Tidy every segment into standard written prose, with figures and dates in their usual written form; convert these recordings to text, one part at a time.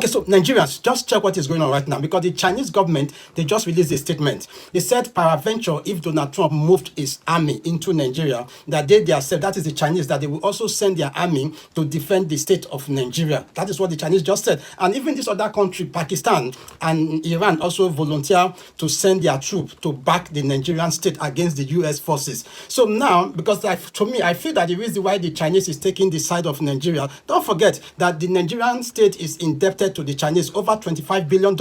Okay, so Nigerians, just check what is going on right now because the Chinese government, they just released a statement. They said, peradventure, if Donald Trump moved his army into Nigeria, that they themselves, that is the Chinese, that they will also send their army to defend the state of Nigeria. That is what the Chinese just said. And even this other country, Pakistan and Iran, also volunteer to send their troops to back the Nigerian state against the US forces. So now, because to me, I feel that the reason why the Chinese is taking the side of Nigeria, don't forget that the Nigerian state is indebted to the Chinese over $25 billion.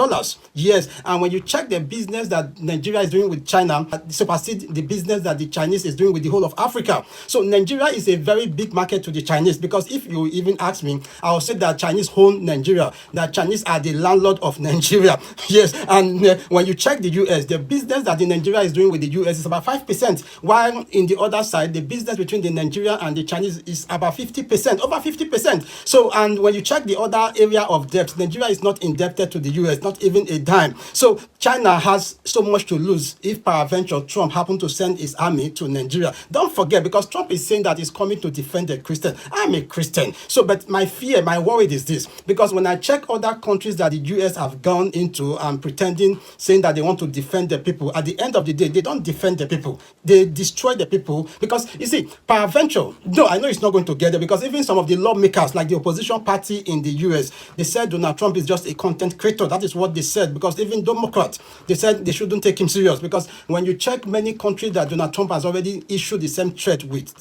Yes, and when you check the business that Nigeria is doing with China, supersedes the business that the Chinese is doing with the whole of Africa. So Nigeria is a very big market to the Chinese, because if you even ask me, I will say that Chinese own Nigeria, that Chinese are the landlord of Nigeria. Yes, and when you check the US, the business that the Nigeria is doing with the US is about 5%, while in the other side, the business between the Nigeria and the Chinese is about 50%, over 50%. So, and when you check the other area of debt, Nigeria is not indebted to the US, not even a dime. So China has so much to lose if peradventure Trump happened to send his army to Nigeria. Don't forget, because Trump is saying that he's coming to defend the Christian. I'm a Christian. So, but my fear, my worry is this, because when I check other countries that the US have gone into and pretending, saying that they want to defend the people, at the end of the day, they don't defend the people. They destroy the people. Because you see, peradventure, no, I know it's not going to get there, because even some of the lawmakers, like the opposition party in the US, they said Donald Trump is just a content creator. That is what they said, because even Democrats, they said they shouldn't take him serious, because when you check many countries that Donald Trump has already issued the same threat with,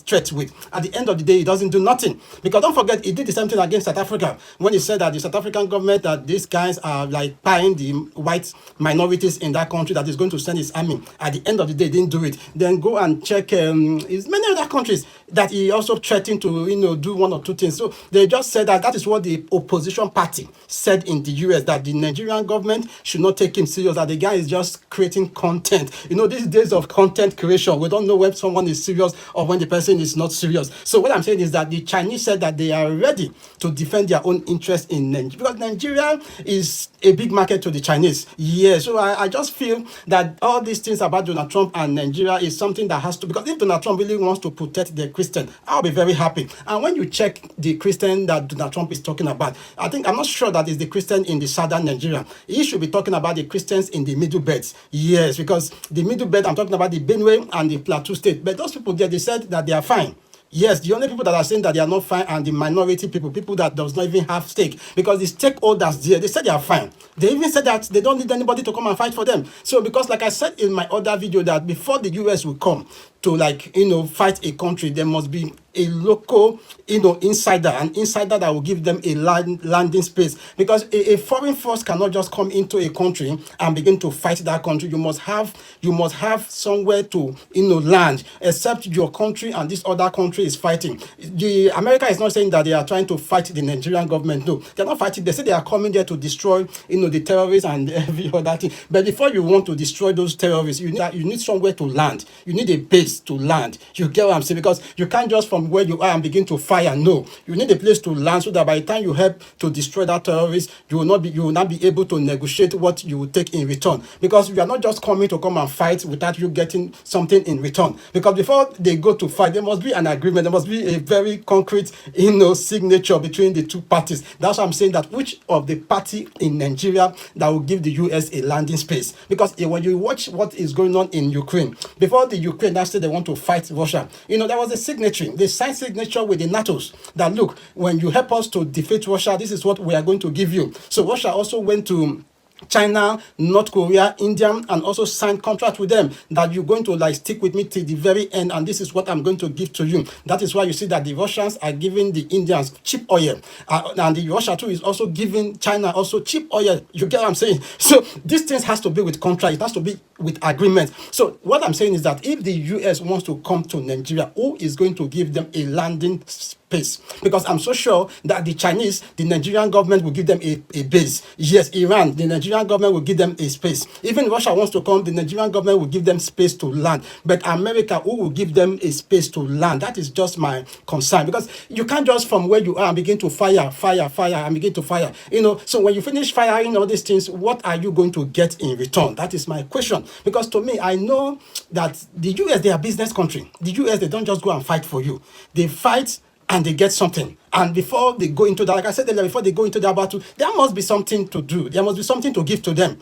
at the end of the day, he doesn't do nothing. Because don't forget, he did the same thing against South Africa, when he said that the South African government, that these guys are like buying the white minorities in that country, that is going to send his army. At the end of the day, he didn't do it. Then go and check many other countries that he also threatened to do one or two things. So they just said that is what the opposition party said in the US, that the Nigerian government should not take him serious, that the guy is just creating content. These days of content creation, we don't know when someone is serious or when the person is not serious. So what I'm saying is that the Chinese said that they are ready to defend their own interest in Nigeria, because Nigeria is a big market to the Chinese. Yeah, so I just feel that all these things about Donald Trump and Nigeria is something that has to, because if Donald Trump really wants to protect the Christian, I'll be very happy. And when you check the Christian that Donald Trump is talking about, I'm not sure that is the Christian in the southern Nigeria. He should be talking about the Christians in the middle belt. Yes, because the middle belt, I'm talking about the Benue and the Plateau State. But those people there, they said that they are fine. Yes, the only people that are saying that they are not fine are the minority people that does not even have stake. Because the stakeholders there, they said they are fine. They even said that they don't need anybody to come and fight for them. So because like I said in my other video, that before the US will come to fight a country, there must be a local, insider, an insider that will give them a landing space. Because a foreign force cannot just come into a country and begin to fight that country. You must have somewhere to, land, except your country and this other country is fighting. The America is not saying that they are trying to fight the Nigerian government. No, they're not fighting. They say they are coming there to destroy, the terrorists and every other thing. But before you want to destroy those terrorists, you need somewhere to land. You need a base to land. You get what I'm saying? Because you can't just from where you are and begin to fire. No, you need a place to land, so that by the time you help to destroy that terrorist, you will not be able to negotiate what you will take in return. Because you are not just coming to come and fight without you getting something in return. Because before they go to fight, there must be an agreement. There must be a very concrete, signature between the two parties. That's why I'm saying that which of the party in Nigeria that will give the US a landing space. Because when you watch what is going on in Ukraine, before the Ukraine that said they want to fight Russia, there was a signature. They signed signature with the NATOs that, look, when you help us to defeat Russia, this is what we are going to give you. So Russia also went to China, North Korea, India, and also signed contract with them that you're going to stick with me till the very end, and this is what I'm going to give to you. That is why you see that the Russians are giving the Indians cheap oil, and the Russia too is also giving China also cheap oil. You get what I'm saying? So these things has to be with contract. It has to be with agreement. So what I'm saying is that if the US wants to come to Nigeria, who is going to give them a landing space? Because I'm so sure that the Nigerian government will give them a base. Yes, Iran, the Nigerian government will give them a space. Even Russia wants to come, the Nigerian government will give them space to land. But America, who will give them a space to land? That is just my concern. Because you can't just from where you are and begin to fire, and begin to fire. So when you finish firing all these things, what are you going to get in return? That is my question. Because to me, I know that the US, they are a business country. The US, they don't just go and fight for you. They fight and they get something. And before they go into that, like I said earlier, before they go into that battle, there must be something to do. There must be something to give to them.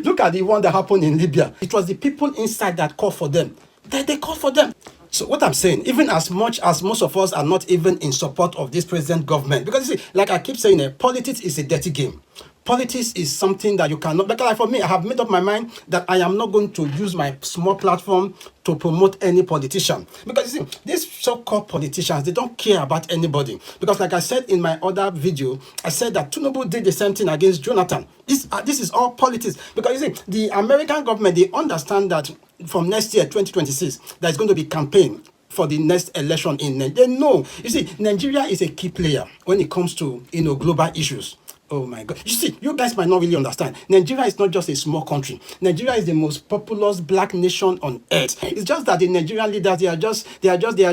Look at the one that happened in Libya. It was the people inside that called for them. They called for them. So what I'm saying, even as much as most of us are not even in support of this present government, because you see, like I keep saying, politics is a dirty game. Politics is something that you cannot, because like for me, I have made up my mind that I am not going to use my small platform to promote any politician. Because you see, these so-called politicians, they don't care about anybody. Because like I said in my other video, I said that Tinubu did the same thing against Jonathan. This is all politics. Because you see, the American government, they understand that from next year, 2026, there's going to be campaign for the next election in Nigeria. They know. You see, Nigeria is a key player when it comes to, global issues. Oh my God. You see, you guys might not really understand. Nigeria is not just a small country. Nigeria is the most populous black nation on earth. It's just that the Nigerian leaders, they are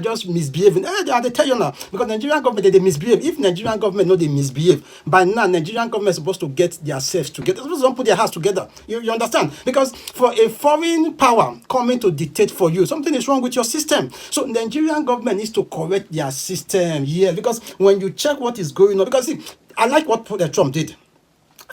just misbehaving. They tell you now. Because Nigerian government, they misbehave. If Nigerian government know they misbehave, by now, Nigerian government is supposed to get themselves together. They're supposed to put their hearts together. You understand? Because for a foreign power coming to dictate for you, something is wrong with your system. So Nigerian government needs to correct their system. Yeah, because when you check what is going on, because see, I like what Trump did.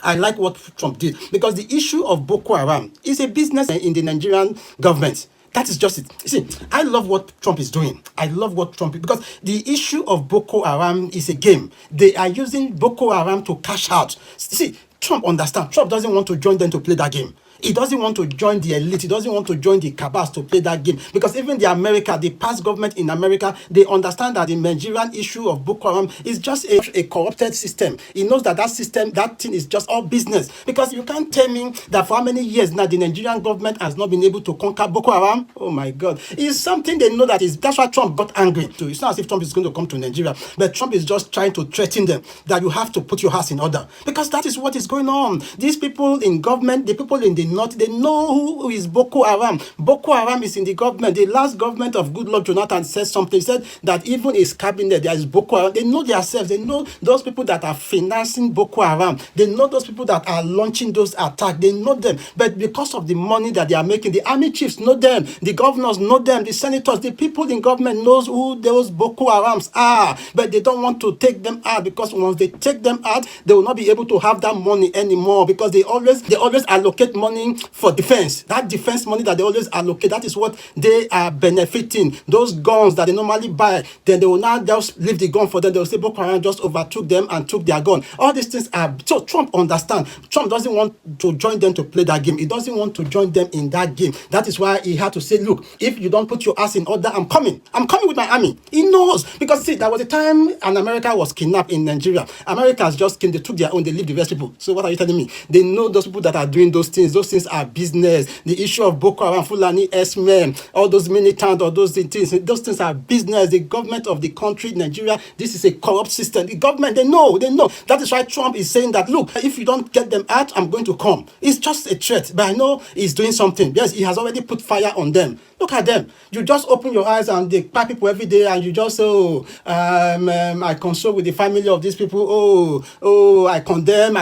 I like what Trump did because the issue of Boko Haram is a business in the Nigerian government. That is just it. You see, I love what Trump is doing. I love what Trump is, because the issue of Boko Haram is a game. They are using Boko Haram to cash out. See, Trump understands. Trump doesn't want to join them to play that game. He doesn't want to join the elite. He doesn't want to join the cabals to play that game. Because even the past government in America, they understand that the Nigerian issue of Boko Haram is just a corrupted system. He knows that system, that thing is just all business. Because you can't tell me that for how many years now the Nigerian government has not been able to conquer Boko Haram. Oh my God. It's something they know that's why Trump got angry too. It's not as if Trump is going to come to Nigeria, but Trump is just trying to threaten them that you have to put your house in order. Because that is what is going on. These people in government, the people in the north, they know who is Boko Haram. Boko Haram is in the government. The last government of Goodluck Jonathan said something. He said that even his cabinet, there is Boko Haram. They know themselves. They know those people that are financing Boko Haram. They know those people that are launching those attacks. They know them. But because of the money that they are making, the army chiefs know them. The governors know them. The senators, the people in government knows who those Boko Harams are. But they don't want to take them out, because once they take them out, they will not be able to have that money anymore, because they always allocate money for defense. That defense money that they always allocate, that is what they are benefiting. Those guns that they normally buy, then they will now just leave the gun for them. They will say Boko Haram just overtook them and took their gun. All these things are, so Trump understands. Trump doesn't want to join them to play that game. He doesn't want to join them in that game. That is why he had to say, look, if you don't put your ass in order, I'm coming with my army. He knows, because see, there was a time an America was kidnapped in Nigeria. Americans just came, they took their own, they leave the rest people. So what are you telling me? They know those people that are doing those things. Those things are business. The issue of Boko Haram, Fulani, S-men, all those militants, all those things are business. The government of the country, Nigeria, this is a corrupt system. The government, they know. That is why Trump is saying that, look, if you don't get them out, I'm going to come. It's just a threat, but I know he's doing something. Yes, he has already put fire on them. Look at them. You just open your eyes and they pack people every day, and you just say, I console with the family of these people. I condemn.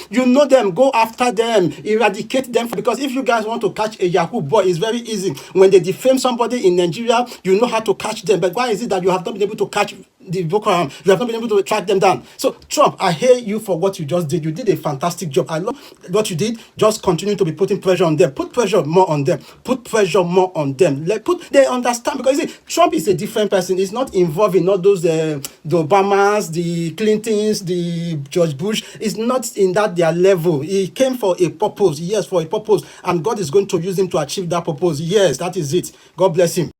You know them. Go after them. Eradicate them. Because if you guys want to catch a Yahoo boy, it's very easy. When they defame somebody in Nigeria, you know how to catch them. But why is it that you have not been able to catch the Boko Haram? You have not been able to track them down. So Trump, I hate you for what you just did. You did a fantastic job. I love what you did. Just continue to be putting pressure on them. Put pressure more on them. Put pressure more on them. They understand, because you see, Trump is a different person. He's not involved in all those the Obamas, the Clintons, the George Bush. He's not in their level. He came for a purpose. Yes, for a purpose, and God is going to use him to achieve that purpose. Yes, that is it. God bless him.